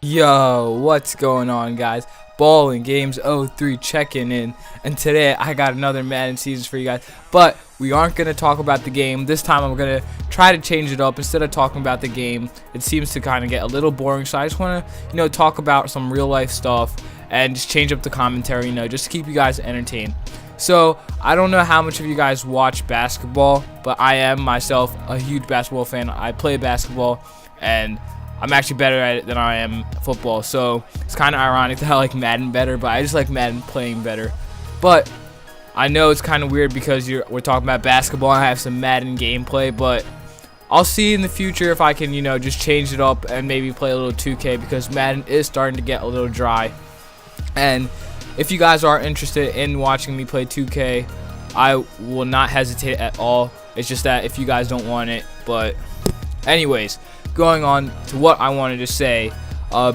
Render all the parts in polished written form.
Yo, what's going on, guys? Ballin' Games 03 checking in, and today I got another Madden season for you guys. But we aren't gonna talk about the game this time. I'm gonna try to change it up. Instead of talking about the game, it seems to kind of get a little boring. So I just want to, talk about some real life stuff and just change up the commentary. Just to keep you guys entertained. So I don't know how much of you guys watch basketball, but I am myself a huge basketball fan. I play basketball, and I'm actually better at it than I am football, so it's kind of ironic that I like Madden better, but I just like Madden playing better. But I know it's kind of weird because we're talking about basketball and I have some Madden gameplay, but I'll see in the future if I can, just change it up and maybe play a little 2K, because Madden is starting to get a little dry. And if you guys are interested in watching me play 2K, I will not hesitate at all. It's just that if you guys don't want it, but anyways, going on to what I wanted to say,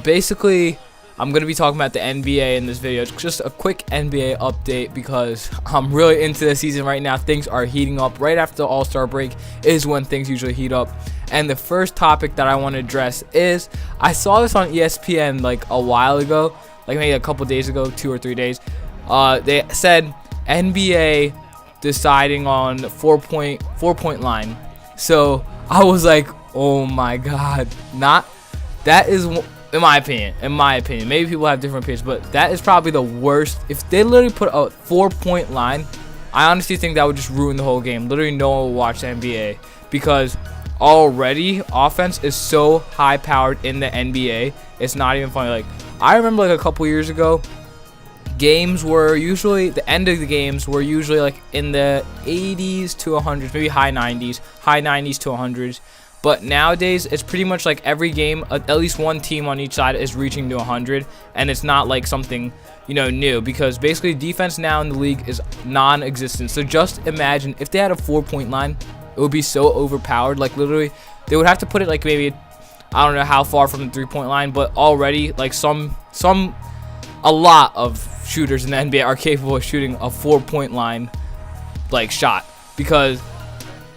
basically I'm going to be talking about the NBA in this video. It's just a quick NBA update because I'm really into the season right now. Things are heating up. Right after the All-Star break is when things usually heat up. And the first topic that I want to address is, I saw this on ESPN like a while ago, like maybe a couple days ago, 2 or 3 days. They said NBA deciding on 4-point line. So I was like, oh my god, that is, in my opinion, maybe people have different opinions, but that is probably the worst. If they literally put a 4-point line, I honestly think that would just ruin the whole game. Literally no one will watch the NBA, because already offense is so high powered in the NBA, it's not even funny. Like, I remember like a couple years ago, games were usually, the end of the games were usually like in the 80s to 100s, maybe high 90s to 100s. But nowadays, it's pretty much like every game, at least one team on each side is reaching to 100, and it's not like something, new, because basically defense now in the league is non-existent. So just imagine if they had a 4-point line, it would be so overpowered. Like, literally, they would have to put it like maybe, I don't know how far from the 3-point line, but already like a lot of shooters in the NBA are capable of shooting a 4-point line like shot, because,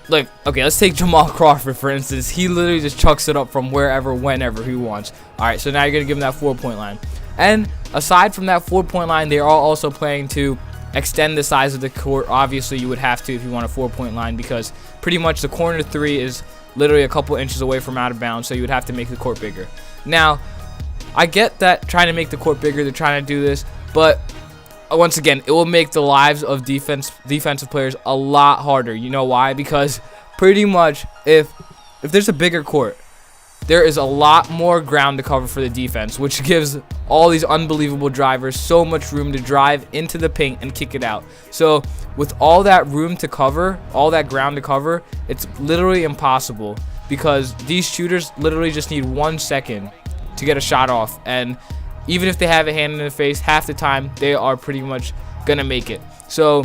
like, okay, let's take Jamal Crawford, for instance. He literally just chucks it up from wherever, whenever he wants. All right, so now you're going to give him that 4-point line. And aside from that 4-point line, they are also planning to extend the size of the court. Obviously, you would have to if you want a 4-point line, because pretty much the corner 3 is literally a couple inches away from out of bounds, so you would have to make the court bigger. Now, I get that trying to make the court bigger, they're trying to do this, but once again, it will make the lives of defensive players a lot harder. You know why? Because pretty much if there's a bigger court, there is a lot more ground to cover for the defense, which gives all these unbelievable drivers so much room to drive into the paint and kick it out. So with all that room to cover, all that ground to cover, it's literally impossible, because these shooters literally just need 1 second to get a shot off, and even if they have a hand in the face, half the time they are pretty much gonna make it. So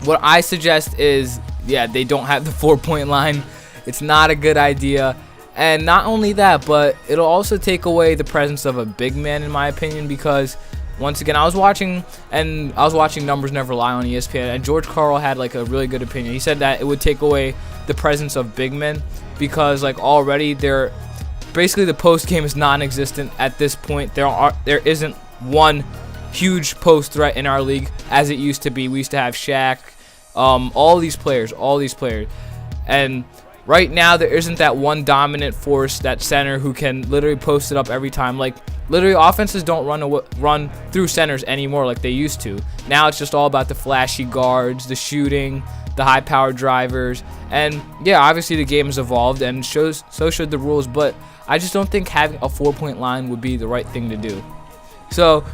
what I suggest is, yeah, they don't have the 4-point line. It's not a good idea. And not only that, but it'll also take away the presence of a big man, in my opinion, because once again, I was watching Numbers Never Lie on ESPN, and George Karl had like a really good opinion. He said that it would take away the presence of big men, because like already basically the post game is non-existent at this point. There isn't one huge post threat in our league as it used to be. We used to have Shaq, all these players, and right now there isn't that one dominant force, that center who can literally post it up every time. Like, literally offenses don't run through centers anymore like they used to. Now it's just all about the flashy guards, the shooting, the high-powered drivers, and yeah, obviously the game has evolved, and so should the rules, but I just don't think having a 4-point line would be the right thing to do. So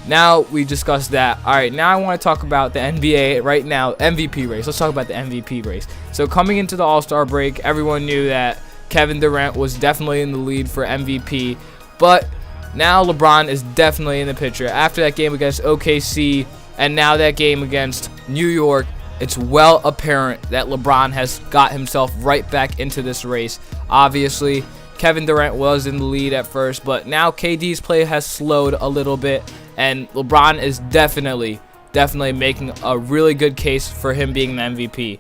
now we discussed that. All right, now I want to talk about the NBA right now, MVP race. Let's talk about the MVP race. So coming into the All-Star break, everyone knew that Kevin Durant was definitely in the lead for MVP, but now LeBron is definitely in the picture. After that game against OKC and now that game against New York, it's well apparent that LeBron has got himself right back into this race. Obviously, Kevin Durant was in the lead at first, but now KD's play has slowed a little bit, and LeBron is definitely making a really good case for him being the MVP.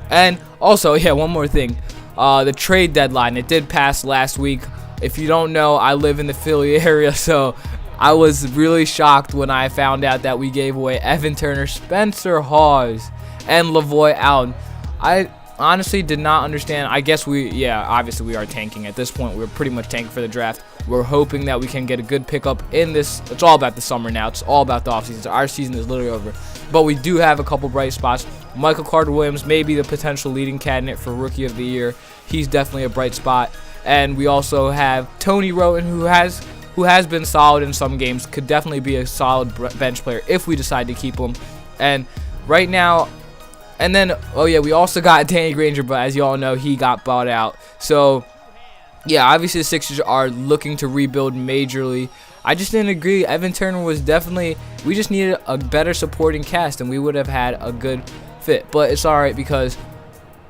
And also, yeah, one more thing. The trade deadline, it did pass last week. If you don't know, I live in the Philly area, so I was really shocked when I found out that we gave away Evan Turner, Spencer Hawes, and Lavoy Allen. I honestly did not understand. I guess obviously we are tanking at this point. We're pretty much tanking for the draft. We're hoping that we can get a good pickup in this. It's all about the summer now. It's all about the offseason. Our season is literally over. But we do have a couple bright spots. Michael Carter-Williams may be the potential leading candidate for Rookie of the Year. He's definitely a bright spot. And we also have Tony Roten, who has been solid in some games. Could definitely be a solid bench player if we decide to keep him. And right now, and then, oh yeah, we also got Danny Granger, but as you all know, he got bought out. So, yeah, obviously the Sixers are looking to rebuild majorly. I just didn't agree. Evan Turner was definitely, we just needed a better supporting cast, and we would have had a good fit. But it's all right, because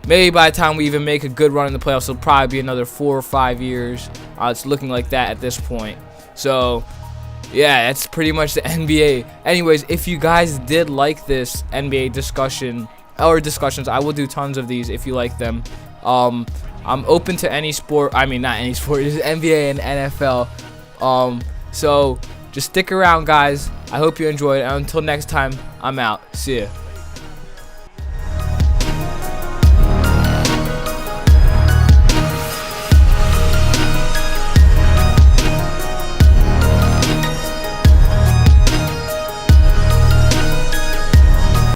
maybe by the time we even make a good run in the playoffs, it'll probably be another 4 or 5 years. It's looking like that at this point. So, yeah, that's pretty much the NBA. Anyways, if you guys did like this NBA discussions, I will do tons of these if you like them. I'm open to any sport. I mean, not any sport. It's NBA and NFL. So just stick around, guys. I hope you enjoyed. And until next time, I'm out. See ya.